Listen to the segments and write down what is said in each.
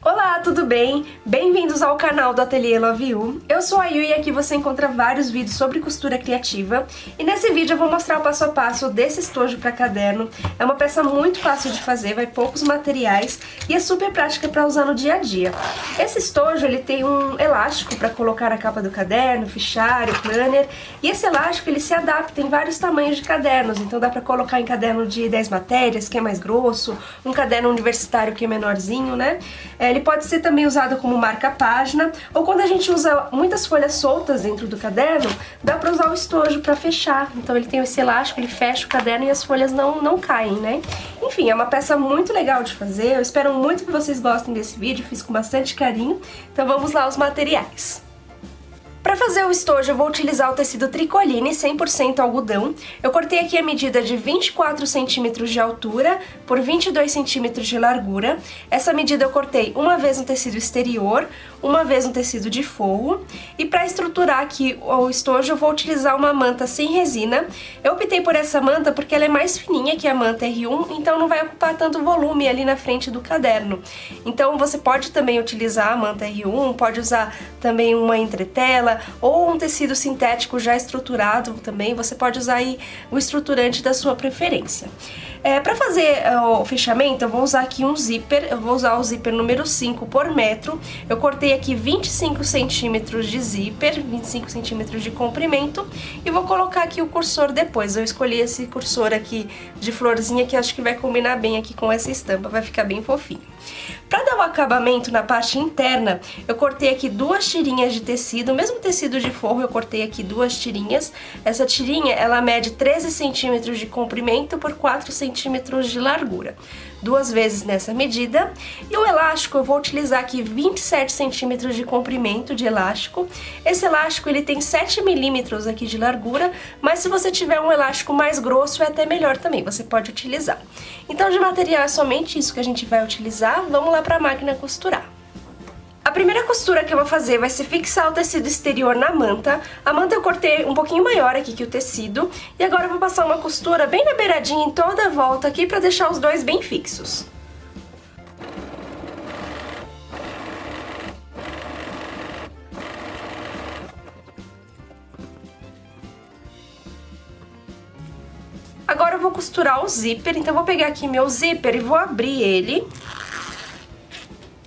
Olá, tudo bem? Bem-vindos ao canal do Ateliê Love You. Eu sou a Yu e aqui você encontra vários vídeos sobre costura criativa. E nesse vídeo eu vou mostrar o passo a passo desse estojo para caderno. É uma peça muito fácil de fazer, vai poucos materiais e é super prática para usar no dia a dia. Esse estojo ele tem um elástico para colocar na capa do caderno, fichário, planner. E esse elástico ele se adapta em vários tamanhos de cadernos, então dá para colocar em caderno de 10 matérias, que é mais grosso, um caderno universitário que é menorzinho, né? Ele pode ser também usado como marca-página, ou quando a gente usa muitas folhas soltas dentro do caderno, dá para usar o estojo para fechar. Então ele tem esse elástico, ele fecha o caderno e as folhas não caem, né? Enfim, é uma peça muito legal de fazer, eu espero muito que vocês gostem desse vídeo, fiz com bastante carinho. Então vamos lá aos materiais. Para fazer o estojo eu vou utilizar o tecido tricoline 100% algodão. Eu cortei aqui a medida de 24 centímetros de altura por 22 centímetros de largura. Essa medida eu cortei uma vez no tecido exterior, uma vez no tecido de forro. E para estruturar aqui o estojo eu vou utilizar uma manta sem resina. Eu optei por essa manta porque ela é mais fininha que a manta R1, então não vai ocupar tanto volume ali na frente do caderno. Então você pode também utilizar a manta R1, pode usar também uma entretela, ou um tecido sintético já estruturado também, você pode usar aí o estruturante da sua preferência. Para fazer o fechamento, eu vou usar aqui um zíper, eu vou usar o zíper número 5 por metro. Eu cortei aqui 25 centímetros de zíper, 25 centímetros de comprimento, e vou colocar aqui o cursor depois. Eu escolhi esse cursor aqui de florzinha que acho que vai combinar bem aqui com essa estampa, vai ficar bem fofinho. Para dar o acabamento na parte interna, eu cortei aqui duas tirinhas de tecido, o mesmo tecido de forro eu cortei aqui duas tirinhas. Essa tirinha, ela mede 13 centímetros de comprimento por 4 centímetros de largura. Duas vezes nessa medida. E o elástico eu vou utilizar aqui 27 centímetros de comprimento de elástico. Esse elástico ele tem 7 milímetros aqui de largura, mas se você tiver um elástico mais grosso é até melhor também, você pode utilizar. Então de material é somente isso que a gente vai utilizar, vamos lá para a máquina costurar. A primeira costura que eu vou fazer vai ser fixar o tecido exterior na manta. A manta eu cortei um pouquinho maior aqui que o tecido. E agora eu vou passar uma costura bem na beiradinha em toda a volta aqui para deixar os dois bem fixos. Agora eu vou costurar o zíper, então eu vou pegar aqui meu zíper e vou abrir ele.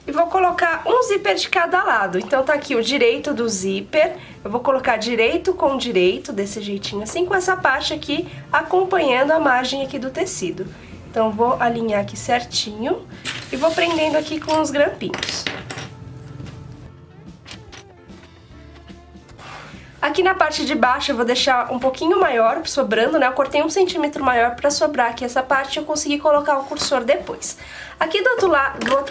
E vou colocar um zíper de cada lado. Então tá aqui o direito do zíper, eu vou colocar direito com direito, desse jeitinho assim, com essa parte aqui acompanhando a margem aqui do tecido. Então vou alinhar aqui certinho e vou prendendo aqui com os grampinhos. Aqui na parte de baixo eu vou deixar um pouquinho maior, sobrando, né? Eu cortei 1 centímetro maior para sobrar aqui essa parte e eu consegui colocar o cursor depois. Aqui do outro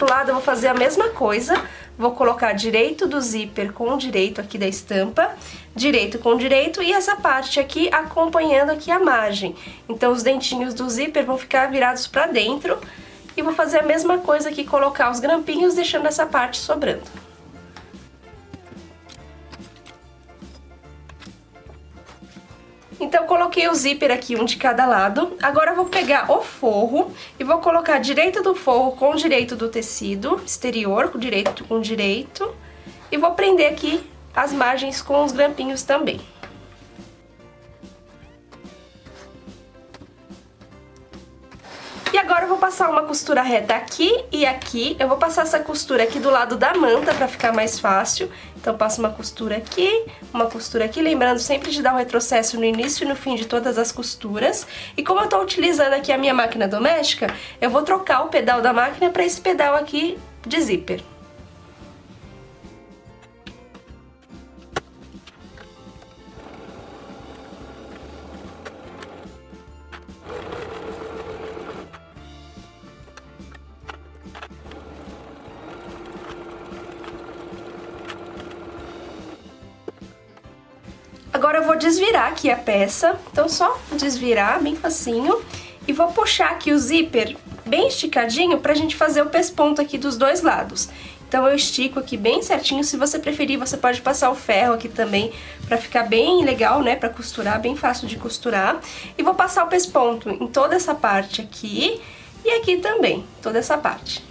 lado eu vou fazer a mesma coisa, vou colocar direito do zíper com o direito aqui da estampa, direito com direito e essa parte aqui acompanhando aqui a margem. Então os dentinhos do zíper vão ficar virados para dentro e vou fazer a mesma coisa aqui, colocar os grampinhos deixando essa parte sobrando. Então, coloquei o zíper aqui, um de cada lado. Agora eu vou pegar o forro e vou colocar direito do forro com direito do tecido exterior, com direito. E vou prender aqui as margens com os grampinhos também. E agora eu vou passar uma costura reta aqui e aqui. Eu vou passar essa costura aqui do lado da manta pra ficar mais fácil. Então passo uma costura aqui, lembrando sempre de dar o retrocesso no início e no fim de todas as costuras. E como eu tô utilizando aqui a minha máquina doméstica, eu vou trocar o pedal da máquina para esse pedal aqui de zíper. Agora eu vou desvirar aqui a peça, então só desvirar bem facinho e vou puxar aqui o zíper bem esticadinho pra gente fazer o pesponto aqui dos dois lados. Então eu estico aqui bem certinho, se você preferir você pode passar o ferro aqui também pra ficar bem legal, né, pra costurar, bem fácil de costurar. E vou passar o pesponto em toda essa parte aqui e aqui também, toda essa parte. E aqui também, toda essa parte.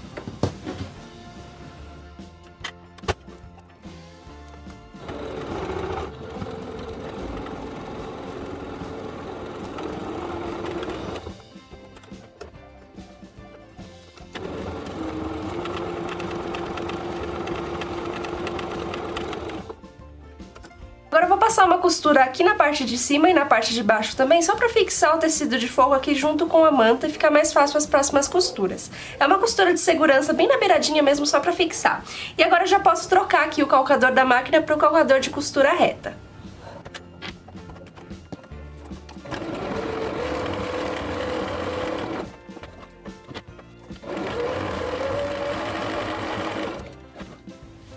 Agora eu vou passar uma costura aqui na parte de cima e na parte de baixo também, só pra fixar o tecido de forro aqui junto com a manta e ficar mais fácil as próximas costuras. É uma costura de segurança bem na beiradinha mesmo, só pra fixar. E agora eu já posso trocar aqui o calcador da máquina pro calcador de costura reta.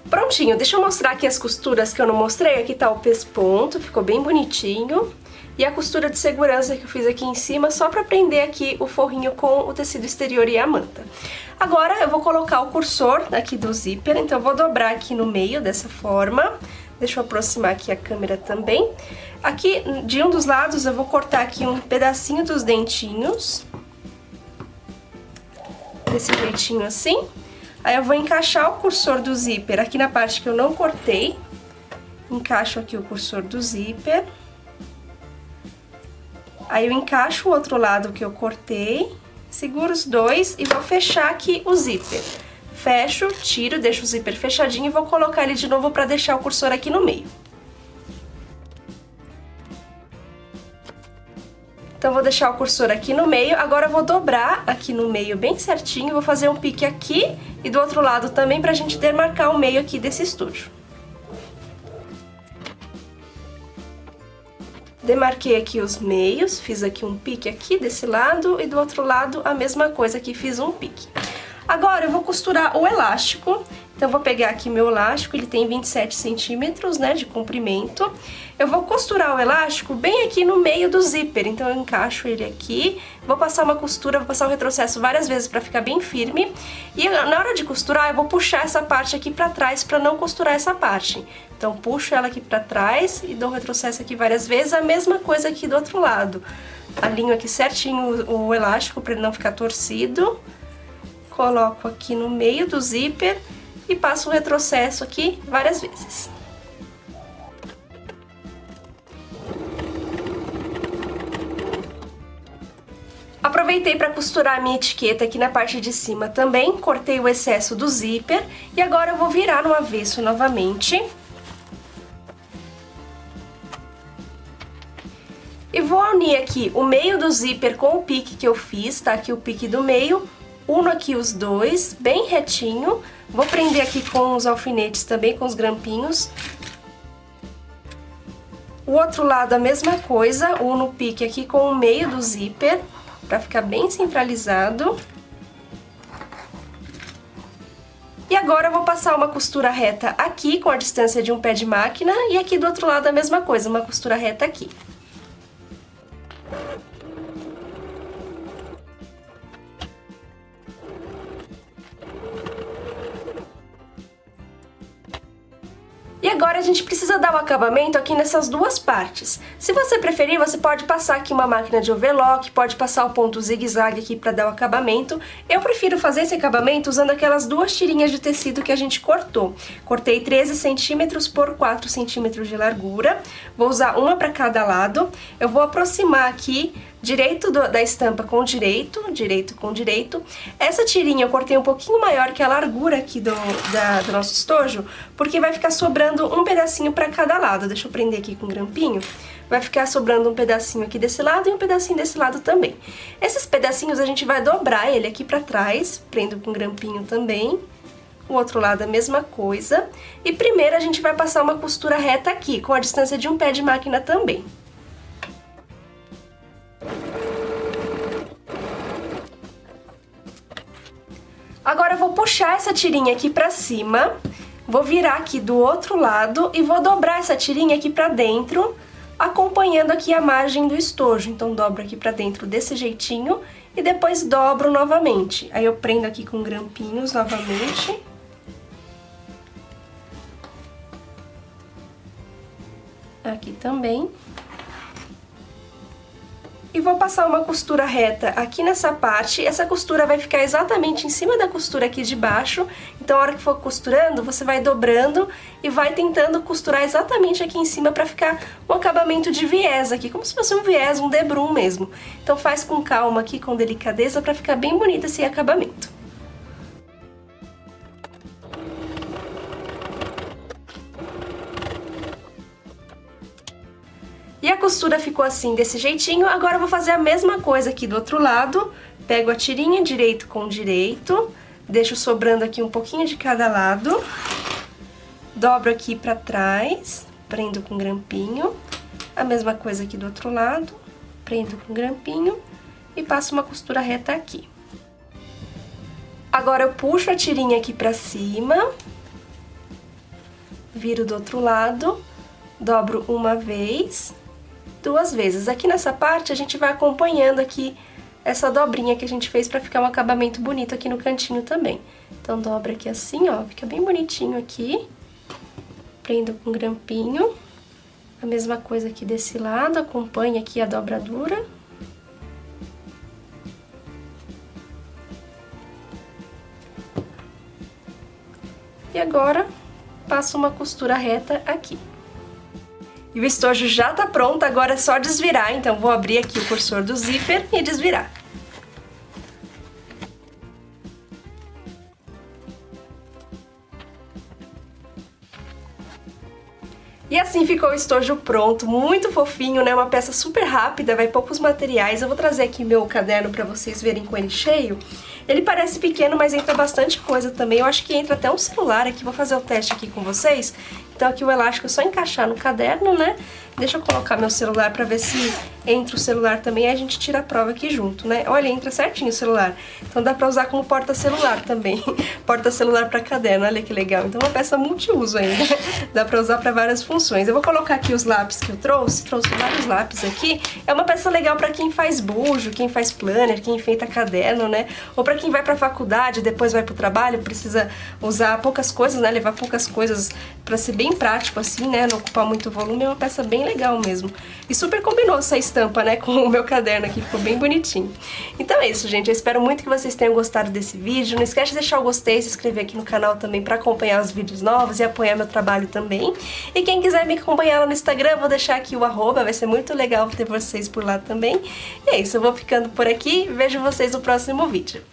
Prontinho, deixa eu mostrar aqui as costuras que eu não mostrei. Aqui tá o pesponto, ficou bem bonitinho. E a costura de segurança que eu fiz aqui em cima, só pra prender aqui o forrinho com o tecido exterior e a manta. Agora eu vou colocar o cursor aqui do zíper, então eu vou dobrar aqui no meio dessa forma. Deixa eu aproximar aqui a câmera também. Aqui, de um dos lados, eu vou cortar aqui um pedacinho dos dentinhos. Desse jeitinho assim. Aí eu vou encaixar o cursor do zíper aqui na parte que eu não cortei. Encaixo aqui o cursor do zíper. Aí eu encaixo o outro lado que eu cortei, seguro os dois e vou fechar aqui o zíper. Fecho, tiro, deixo o zíper fechadinho e vou colocar ele de novo para deixar o cursor aqui no meio. Então, vou deixar o cursor aqui no meio, agora eu vou dobrar aqui no meio bem certinho, vou fazer um pique aqui e do outro lado também pra gente demarcar o meio aqui desse estojo. Demarquei aqui os meios, fiz aqui um pique aqui desse lado e do outro lado a mesma coisa aqui, fiz um pique. Agora eu vou costurar o elástico, então eu vou pegar aqui meu elástico, ele tem 27 centímetros, né, de comprimento. Eu vou costurar o elástico bem aqui no meio do zíper, então eu encaixo ele aqui, vou passar uma costura, vou passar o retrocesso várias vezes para ficar bem firme. E na hora de costurar eu vou puxar essa parte aqui para trás para não costurar essa parte. Então puxo ela aqui para trás e dou um retrocesso aqui várias vezes, a mesma coisa aqui do outro lado. Alinho aqui certinho o elástico para ele não ficar torcido. Coloco aqui no meio do zíper e passo o retrocesso aqui várias vezes. Aproveitei para costurar a minha etiqueta aqui na parte de cima também, cortei o excesso do zíper e agora eu vou virar no avesso novamente. E vou unir aqui o meio do zíper com o pique que eu fiz, tá? Aqui o pique do meio. Uno aqui os dois, bem retinho. Vou prender aqui com os alfinetes também, com os grampinhos. O outro lado a mesma coisa, uno o pique aqui com o meio do zíper, pra ficar bem centralizado. E agora eu vou passar uma costura reta aqui, com a distância de um pé de máquina, e aqui do outro lado a mesma coisa, uma costura reta aqui. E agora a gente precisa dar o acabamento aqui nessas duas partes. Se você preferir, você pode passar aqui uma máquina de overlock, pode passar o ponto zigue-zague aqui para dar o acabamento. Eu prefiro fazer esse acabamento usando aquelas duas tirinhas de tecido que a gente cortou. Cortei 13 centímetros por 4 centímetros de largura. Vou usar uma para cada lado. Eu vou aproximar aqui direito da estampa com direito, direito com direito. Essa tirinha eu cortei um pouquinho maior que a largura aqui do nosso estojo, porque vai ficar sobrando um pedacinho para cada lado. Deixa eu prender aqui com um grampinho. Vai ficar sobrando um pedacinho aqui desse lado e um pedacinho desse lado também. Esses pedacinhos a gente vai dobrar ele aqui para trás, prendo com um grampinho também. O outro lado a mesma coisa. E primeiro a gente vai passar uma costura reta aqui, com a distância de um pé de máquina também. Agora eu vou puxar essa tirinha aqui pra cima, vou virar aqui do outro lado e vou dobrar essa tirinha aqui pra dentro, acompanhando aqui a margem do estojo. Então dobro aqui pra dentro desse jeitinho e depois dobro novamente. Aí eu prendo aqui com grampinhos novamente. Aqui também. E vou passar uma costura reta aqui nessa parte. Essa costura vai ficar exatamente em cima da costura aqui de baixo. Então, a hora que for costurando, você vai dobrando e vai tentando costurar exatamente aqui em cima para ficar um acabamento de viés aqui, como se fosse um viés, um debrum mesmo. Então, faz com calma aqui, com delicadeza, para ficar bem bonito esse acabamento. a costura ficou assim, desse jeitinho. Agora eu vou fazer a mesma coisa aqui do outro lado. Pego a tirinha direito com direito, deixo sobrando aqui um pouquinho de cada lado. Dobro aqui pra trás, prendo com grampinho. A mesma coisa aqui do outro lado, prendo com grampinho e passo uma costura reta aqui. Agora eu puxo a tirinha aqui pra cima, viro do outro lado, dobro uma vez, duas vezes. Aqui nessa parte a gente vai acompanhando aqui essa dobrinha que a gente fez pra ficar um acabamento bonito aqui no cantinho também. Então dobra aqui assim, ó, fica bem bonitinho aqui. Prendo com grampinho. A mesma coisa aqui desse lado, acompanha aqui a dobradura. E agora, passo uma costura reta aqui. E o estojo já tá pronto, agora é só desvirar, então vou abrir aqui o cursor do zíper e desvirar. E assim ficou o estojo pronto, muito fofinho, né? Uma peça super rápida, vai poucos materiais. Eu vou trazer aqui meu caderno pra vocês verem com ele cheio. Ele parece pequeno, mas entra bastante coisa também. Eu acho que entra até um celular aqui, vou fazer o teste aqui com vocês. Então aqui o elástico é só encaixar no caderno, né? Deixa eu colocar meu celular pra ver se entra o celular também, aí a gente tira a prova aqui junto, né? Olha, entra certinho o celular. Então dá pra usar como porta-celular também. Porta-celular pra caderno, olha que legal. Então é uma peça multiuso ainda. Dá pra usar pra várias funções. Eu vou colocar aqui os lápis que eu trouxe vários lápis aqui. É uma peça legal pra quem faz bujo, quem faz planner, quem enfeita caderno, né? Ou pra quem vai pra faculdade, depois vai pro trabalho, precisa usar poucas coisas, né? Levar poucas coisas pra ser bem prático assim, né? Não ocupar muito volume, é uma peça bem legal mesmo. E super combinou essa estampa, né, com o meu caderno aqui, ficou bem bonitinho. Então é isso, gente, eu espero muito que vocês tenham gostado desse vídeo. Não esquece de deixar o gostei, se inscrever aqui no canal também pra acompanhar os vídeos novos e apoiar meu trabalho também. E quem quiser me acompanhar lá no Instagram, eu vou deixar aqui o arroba, vai ser muito legal ter vocês por lá também. E é isso, eu vou ficando por aqui, vejo vocês no próximo vídeo.